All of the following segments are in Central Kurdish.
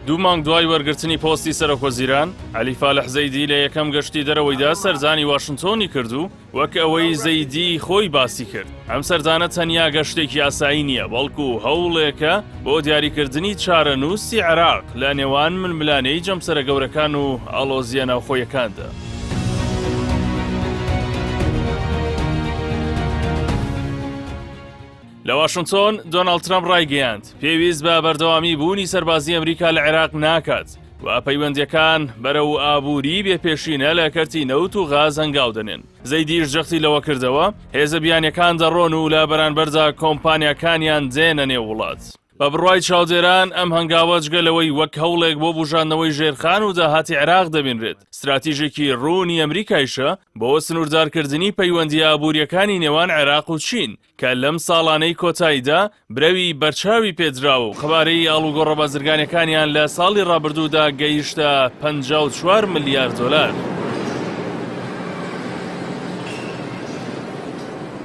دوو مانگ دوای وەرگرتنی پۆستی سەرۆکوەزیران، عەلی فالح زەیدی لە یەکەم گەشتی دەرەوەیدا سەرزانی واشنتۆنی کردو وەک ئەوەی زەیدی خۆی باسی کرد. ئەم سەردانە تەنیا گەشتێکی یاسایی نییە، بەڵکو هەوڵێکە بۆ دیاریکردنی چارەنووسی عێراق لە نێوان ململانەی جەمسەرە گەورەکان و ئاڵۆزیە ناوخۆیەکاندا. لە واشنتۆن دۆناڵد ترامپ ڕایگەیاند پێویست بە بەردەوامی بوونی سەربازی ئەمریکا لە عێراق ناکات و پەیوەندیەکان بەرەو ئابووری بێپێشینە لە کەرتی نەوت و غاز هەنگاو دەنێن. زەیدیش جەختی لەوە کردەوە هێزە بیانیەکان دەڕۆن و لە بەرانبەردا کۆمپانیاکانیان دێنە نێو وڵات. بە بڕوای چاودێران ئەم هەنگاوە جگەلەوەی وەک هەوڵێک بۆ بژاندنەوەی ژێرخان و داهاتی عێراق دەبینرێت. استراتیژێکی ڕوونی ئەمریکایشە بۆ سنووردارکردنی پەیوەندی ئابووریەکانی نێوان عێراق و چین کە لەم ساڵانەی کۆتاییدا برەوی بەرچاوی پێدراوە و خەبارەی ئاڵوگۆڕە بازرگانیەکانیان لە ساڵی ڕابردوودا گەیشتە 54 ملیار دۆلار.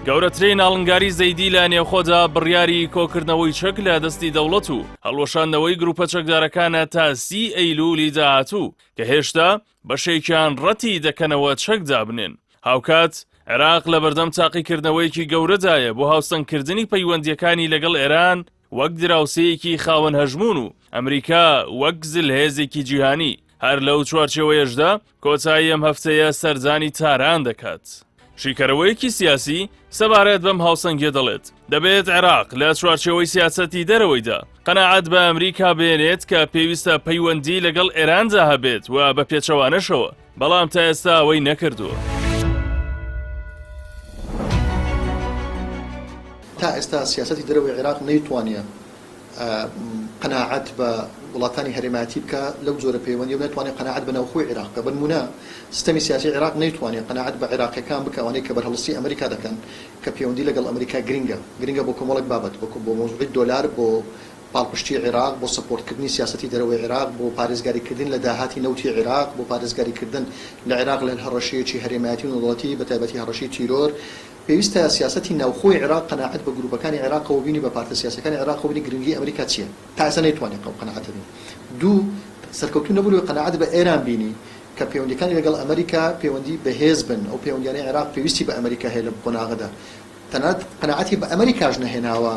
گەورەترین ئاڵنگاری زەیدی لە نێوخۆدا بڕیاری کۆکردنەوەی چەک لە دەستی دەوڵەت و هەڵوەشاندنەوەی گروپە چەکدارەکانە تا 30 ئەیلولی داهاتوو کە هێشتا بەشێکیان ڕەتی دەکەنەوە چەکدا بنێن. هاوکات عێراق لە بەردەم تاقیکردنەوەیەکی گەورەدایە بۆ هاوسەنگکردنی پەیوەندیەکانی لەگەڵ ئێران وەک دراوسەیەکی خاوەن هەژمون و ئەمریکا وەک زلهێزێکی جیهانی. هەر لەو چوارچێوەیەشدا کۆتایی ئەم هەفتەیە سەرجانی تاران دەکات. شیکەرەوەیەکی سیاسی سەبارەت بەم هاوسەنگیە دەڵێت دەبێت عێراق لە چوارچێوەی سیاسەتی دەرەوەیدا قەناعەت بە ئەمریکا بێنێت کە پێویستە پەیوەندی لەگەڵ ئێراندا هەبێت و بە پێچەوانەشەوە، بەڵام تا ئێستا ئەوەی نەکردووە. تا ئێستا سیاسەتی دەرەوەی عێراق نەیتوانێت قەناعەت بە وڵاتانی هەرێمەتی بکە لەو جۆرە پەیوەندی و نەتوانێت قەناعەت بە ناوخۆی عێراق بکە. بنمونە سیستەمی سیاسی عێراق نەیتوانێت قەناعەت بە عێراقیەکان بکە ئەوانەی کە بەرهەڵستی ئەمریکا دەکەن کە پەیوەندی لەگەڵ ئەمریکا گرنگە بۆ کۆمەڵێک بابەت بۆ مۆزوعی دۆلار، بۆ پاڵپشتی عێراق، بۆ سەپۆرتکردنی سیاسەتی دەرەوەی عێراق، بۆ پارێزگاریکردن لە داهاتی نەوتی عێراق، بۆ پارێزگاریکردن لە عێراق لە هەڕەشەیەکی هەرێمەتی و نەوڵەتی بەتایبەتی هەڕەشەی تیرۆر. پێویستە سیاسەتی ناوخۆی عێراق قەناعەت بە گروپەکانی عێراقەوە بینی، بە پارتە سیاسەکانی عێراقەوە بینی گرنگی ئەمریکا چییە. تا ئێستا نەیتوانێت قەناعەت بێت. دوو سەرکەوتوو نەبوو قەناعەت بە ئێران بینی کە پەیوەندیەکانی لەگەڵ ئەمریکا پەیوەندی بەهێز بن، ئەو پەیوەندیانەی عێراق پێویستی بە ئەمریکا هەیە لە قۆناغەدا. تەنانەت قەناعەتی بە ئەمریکاش نەهێناوە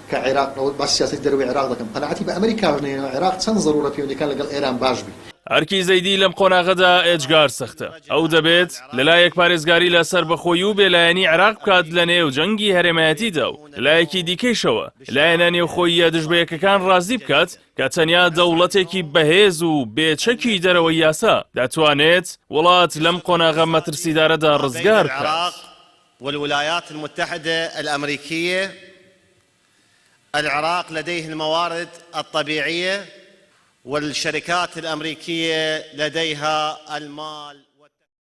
کە عێراق باسی سیاسەتی دەرەوەی عێراق دەکەن، قەناعەتی بە ئەمریکاش نەهێناوە عێراق چەند زەڕورە پەیوەندیەکان لەگەڵ ئێران باش بی. هەرکی زەیدی لەم قۆناغەدا ئێجگار سەختە. ئەو دەبێت لەلایەک پارێزگاری لەسەر بەخۆیی و بێلایەنی عێراق بکات لە نێو جەنگی هەرێمەتیدا و لایەکی دیکەیشەوە لایەنە نێوخۆییە دژبەیەکەکان ڕازی بکات کە تەنیا دەوڵەتێکی بەهێز و بێچەکی دەرەوەی یاسا دەتوانێت وڵات لەم قۆناغە مەترسیدارەدا ڕزگار بکات. والولايات المتحدة الأمريكية العراق لديه الموارد الطبيعية والشركات الأمريكية لديها المال